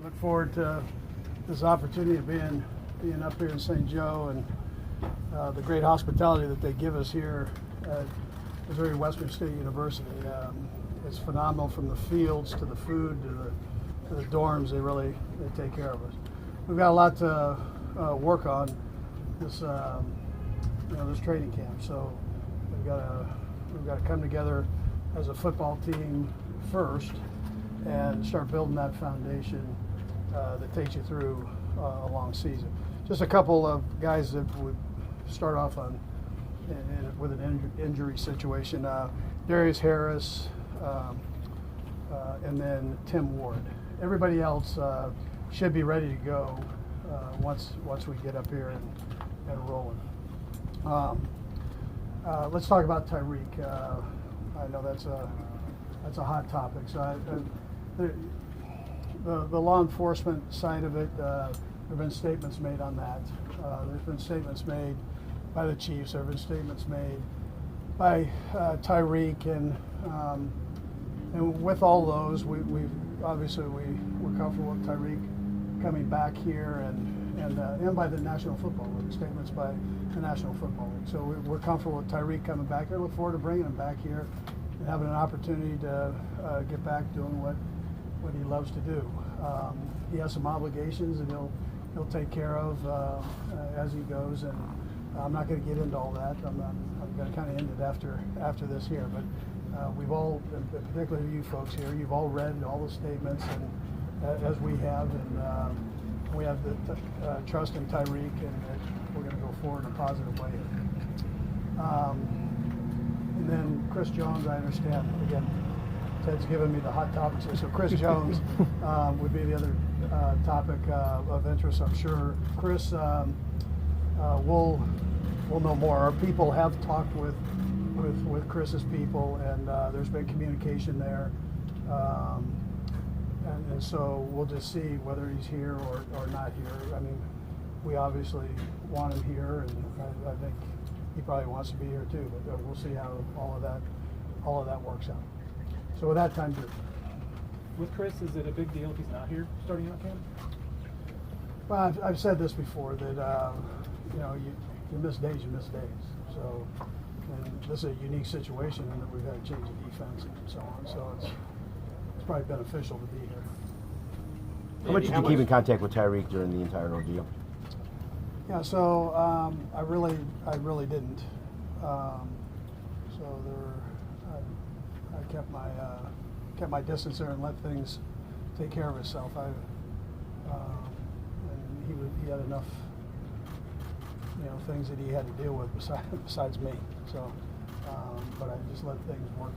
look forward to this opportunity of being up here in St. Joe and the great hospitality that they give us here at Missouri Western State University. It's phenomenal, from the fields to the food to the dorms. They take care of us. We've got a lot to work on this this training camp. So we've got to come together as a football team first and start building that foundation that takes you through a long season. Just a couple of guys that would start off with an injury situation. Darius Harris, and then Tim Ward. Everybody else should be ready to go once we get up here and rolling. Let's talk about Tyreek. I know that's a hot topic. So the law enforcement side of it, there have been statements made on that. There's been statements made by the Chiefs. There have been statements made by Tyreek, and with all those, we're comfortable with Tyreek coming back here, and by the National Football League, statements by the National Football League. So we're comfortable with Tyreek coming back here. Look forward to bringing him back here and having an opportunity to get back doing what he loves to do. He has some obligations that he'll take care of as he goes, and I'm not going to get into all that. I'm going to kind of end it after this here. But we've all, particularly you folks here, you've all read all the statements, and as we have, and we have the trust in Tyreek, and we're going to go forward in a positive way. And then Chris Jones, I understand. Again, Ted's giving me the hot topics here. So Chris Jones would be the other topic of interest, I'm sure. Chris, we'll know more. Our people have talked with Chris's people, and there's been communication there. And so we'll just see whether he's here or not here. I mean, we obviously want him here, and I think he probably wants to be here too, but we'll see how all of that works out. So with that, time to. With Chris, is it a big deal if he's not here starting out camp? Well, I've said this before, that you miss days, you miss days. So, and this is a unique situation in that we've had to change the defense and so on. So it's probably beneficial to be here. How much did you keep in contact with Tyreek during the entire ordeal? Yeah, so I really didn't. So I kept my distance there and let things take care of itself. And he had enough, things that he had to deal with besides me. So, but I just let things work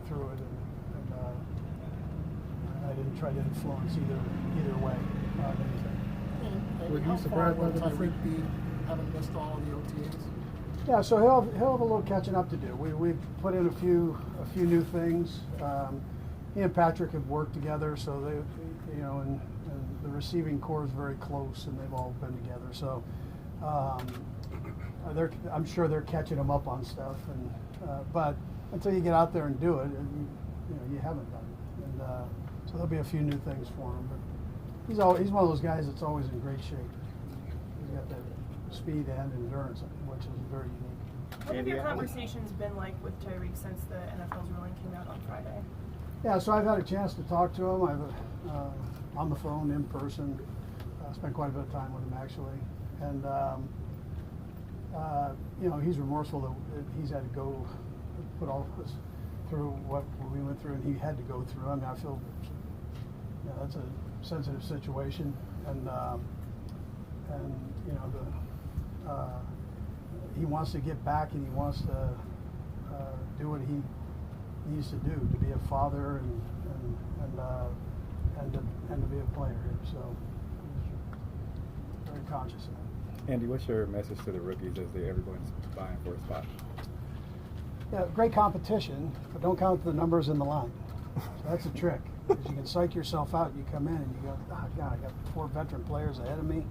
through it, and I didn't try to influence either way on anything. Were you surprised by Tyreek having missed all of the OTAs? Yeah, so he'll have a little catching up to do. We've put in a few new things. He and Patrick have worked together, so they, and the receiving core is very close, and they've all been together. So I'm sure they're catching him up on stuff, but until you get out there and do it, you haven't done it. And so there'll be a few new things for him. But he's one of those guys that's always in great shape. He's got that speed and endurance, which is very unique. What have your conversations been like with Tyreek since the NFL's ruling came out on Friday? Yeah, so I've had a chance to talk to him. I've on the phone, in person. Spent quite a bit of time with him actually, and he's remorseful that he's had to go put all this through what we went through, and he had to go through. I mean, I feel that's a sensitive situation, and he wants to get back, and he wants to do what he needs to do to be a father and to be a player here. So he's very conscious of that. Andy, what's your message to the rookies as everyone's vying for a spot? Yeah, great competition, but don't count the numbers in the line. So that's a trick. Because you can psych yourself out. You come in and you go, oh, God, I got 4 veteran players ahead of me,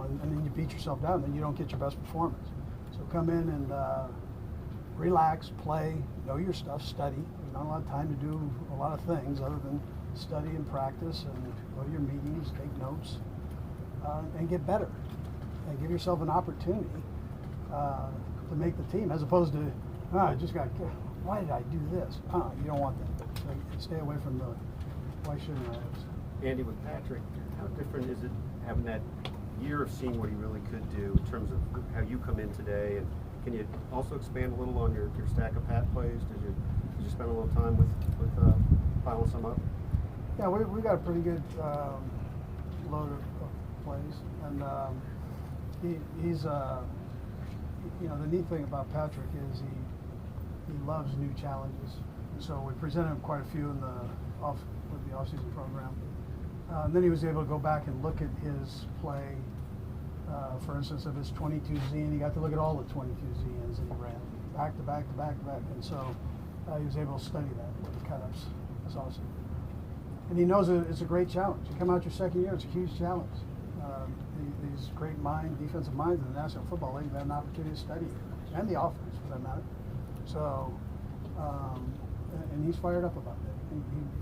and then you beat yourself down. Then you don't get your best performance. So come in and relax, play, know your stuff, study. There's not a lot of time to do a lot of things other than study and practice and go to your meetings, take notes, and get better, and give yourself an opportunity to make the team, as opposed to, I just got, why did I do this? You don't want that. So stay away from the why shouldn't I? Andy, with Patrick, how different is it having that year of seeing what he really could do in terms of how you come in today? And can you also expand a little on your stack of Pat plays? Did you spend a little time with piling some up? Yeah, we got a pretty good load of plays, and he's you know, the neat thing about Patrick is he loves new challenges. So we presented him quite a few in with the off-season program. And then he was able to go back and look at his play, for instance, of his 22Z, and he got to look at all the 22Z and he ran back to back to back to back. And so he was able to study that with the cut-ups. That's awesome. And he knows that it's a great challenge. You come out your second year, it's a huge challenge. These great defensive minds in the National Football League have an opportunity to study it, and the offense, for that matter. So, and he's fired up about that.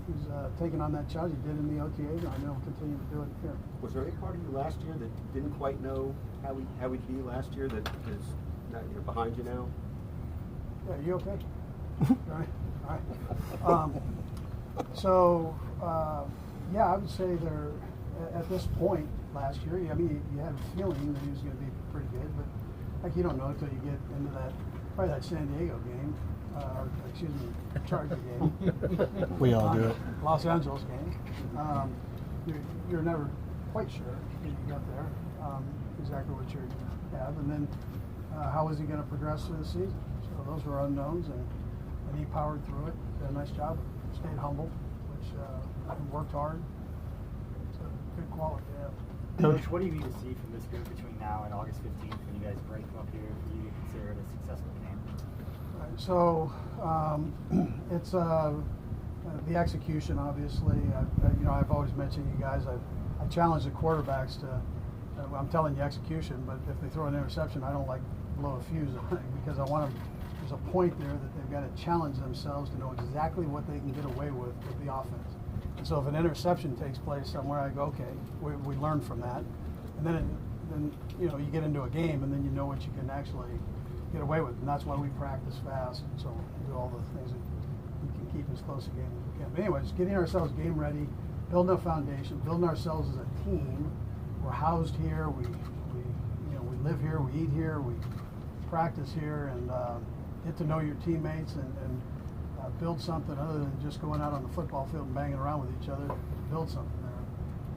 He's taken on that challenge. He did in the OTAs, and I know he'll continue to do it here. Was there any part of you last year that didn't quite know how he'd be last year that is not, behind you now? Yeah, you okay? All right. Yeah, I would say they're at this point last year. I mean, you had a feeling that he was going to be pretty good, but like you don't know until you get into that San Diego game, or excuse me, Charger game. We all do it. Los Angeles game. You're never quite sure when you get there exactly what you have, and then how is he going to progress through the season? So those were unknowns, and he powered through it. Did a nice job. Stayed humble, which worked hard. It's a good quality. Yeah. Coach, what do you need to see from this group between now and August 15th when you guys break them up here for you to consider it a successful game? Right, so it's the execution, obviously. I've always mentioned you guys. I challenge the quarterbacks to. I'm telling you execution, but if they throw an interception, I don't like blow a fuse on it because I want them. There's a point there that they've got to challenge themselves to know exactly what they can get away with the offense. And so if an interception takes place somewhere, I go, okay, we learn from that. And then you get into a game, and then you know what you can actually get away with. And that's why we practice fast. And so we do all the things that we can keep as close a game as we can. But anyways, getting ourselves game ready, building a foundation, building ourselves as a team. We're housed here. We live here. We eat here. We practice here, and get to know your teammates and build something other than just going out on the football field and banging around with each other. Build something there,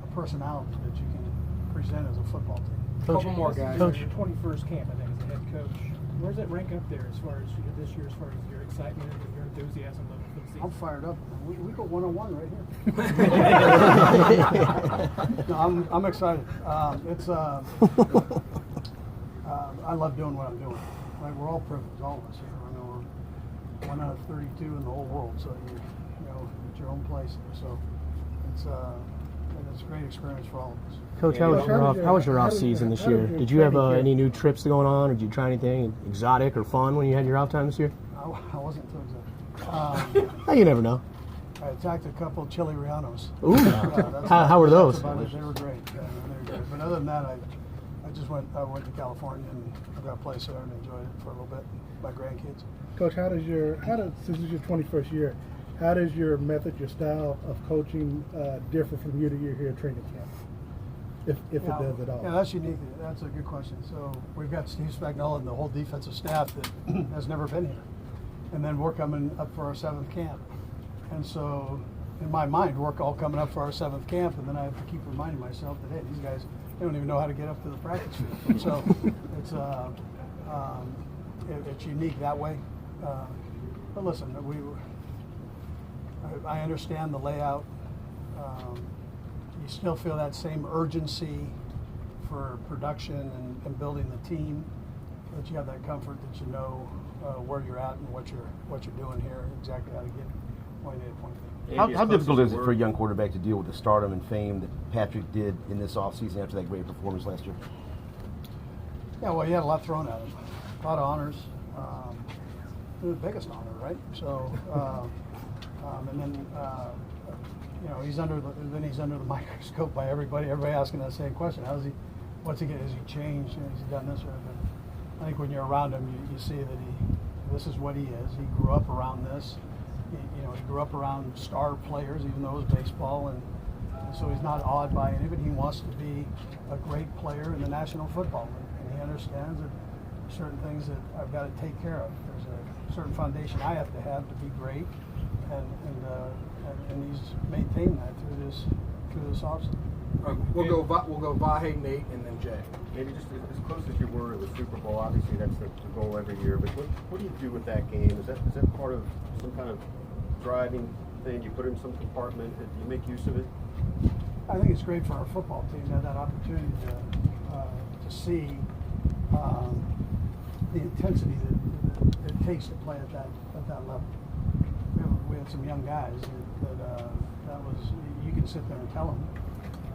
a personality that you can present as a football team. Couple more guys. Coach. Your 21st camp, I think, as a head coach. Where does that rank up there as far as this year, as far as your excitement and your enthusiasm level for the season? I'm fired up. We go 1-on-1 right here. No, I'm excited. I love doing what I'm doing. Right, we're all privileged, all of us here. I know we're 1 out of 32 in the whole world, so it's your own place there. So it's a great experience for all of us. Coach, how was your off season this year? Did you have any new trips going on, or did you try anything exotic or fun when you had your off time this year? I wasn't too excited. You never know. I attacked a couple of chili Rianos. Ooh, how were those? They were great. But other than that, I went to California and I've got a place there and enjoyed it for a little bit. My grandkids. Coach, since it's your 21st year, how does your method, your style of coaching differ from year to year here at training camp? If it does at all. Yeah, that's unique. That's a good question. So we've got Steve Spagnuolo and the whole defensive staff that has never been here. And then we're coming up for our 7th camp. And so in my mind, we're all coming up for our 7th camp, and then I have to keep reminding myself that, hey, these guys, they don't even know how to get up to the practice field. So it's unique that way. But listen, I understand the layout. You still feel that same urgency for production and building the team, but you have that comfort that you know where you're at and what you're doing here, exactly how to get point A to point B. How difficult is it for a young quarterback to deal with the stardom and fame that Patrick did in this offseason after that great performance last year? Yeah, well, he had a lot thrown at him, a lot of honors. The biggest honor, right? So, and then you know, he's under the microscope by everybody. Everybody asking that same question: what's he getting? Has he changed? You know, has he done this or that? I think when you're around him, you see that this is what he is. He grew up around this. He grew up around star players, even though it was baseball, and so he's not awed by any of it. He wants to be a great player in the National Football League, and he understands that certain things that I've got to take care of. There's a certain foundation I have to be great, and he's maintained that through this offseason. We'll go Vahe, Nate, and then Jay. Maybe just as close as you were to the Super Bowl. Obviously, that's the goal every year. But what do you do with that game? Is that part of some kind of driving thing? You put it in some compartment. Do you make use of it? I think it's great for our football team to have that opportunity to see the intensity that it takes to play at that level. We had some young guys that was, you can sit there and tell them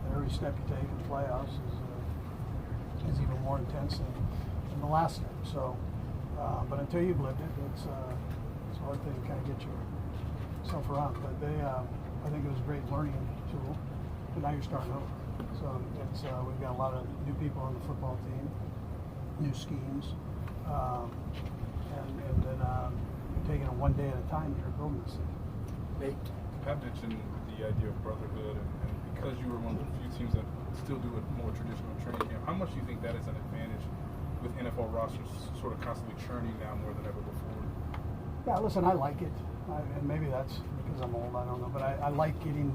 that every step you take in the playoffs is even more intense than the last step. So, but until you've lived it, it's a hard thing to kind of get yourself around. But I think it was a great learning tool. But now you're starting over. So we've got a lot of new people on the football team, new schemes, and then you're taking it one day at a time here, building this thing. Nate? Pat mentioned the idea of brotherhood, and because you were one of the few teams that still do a more traditional training camp, how much do you think that is an advantage with NFL rosters sort of constantly churning now more than ever before? Yeah, listen, I like it, and maybe that's because I'm old, I don't know, but I like getting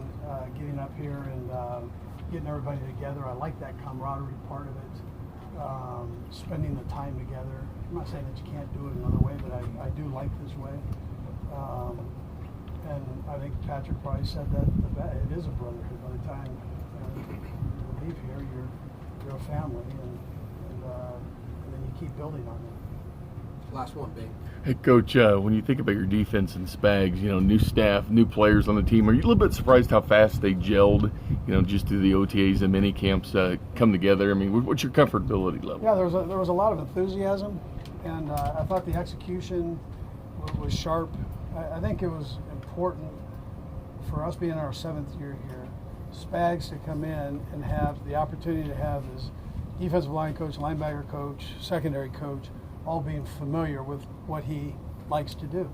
up here and getting everybody together. I like that camaraderie part of it, spending the time together. I'm not saying that you can't do it another way, but I do like this way. And I think Patrick probably said that it is a brotherhood. By the time you leave here, you're a family, and then you keep building on it. Last one, Bing. Hey, Coach, when you think about your defense and Spags, new staff, new players on the team, are you a little bit surprised how fast they gelled, just through the OTAs and mini camps come together? I mean, what's your comfortability level? Yeah, there was a lot of enthusiasm, and I thought the execution was sharp. I think it was important for us being in our 7th year here, Spags to come in and have the opportunity to have his defensive line coach, linebacker coach, secondary coach, all being familiar with what he likes to do.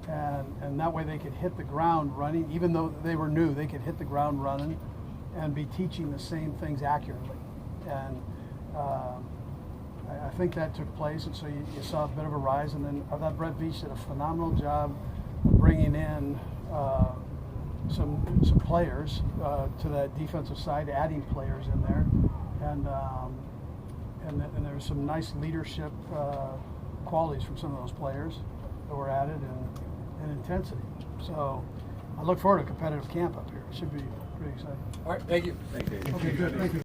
And that way they could hit the ground running. Even though they were new, they could hit the ground running and be teaching the same things accurately. And I think that took place, and so you saw a bit of a rise. And then I thought Brett Veach did a phenomenal job of bringing in some players to that defensive side, adding players in there. And there's some nice leadership qualities from some of those players that were added, and intensity. So I look forward to a competitive camp up here. It should be pretty exciting. All right, thank you. Thank you. Okay, good. Thank you.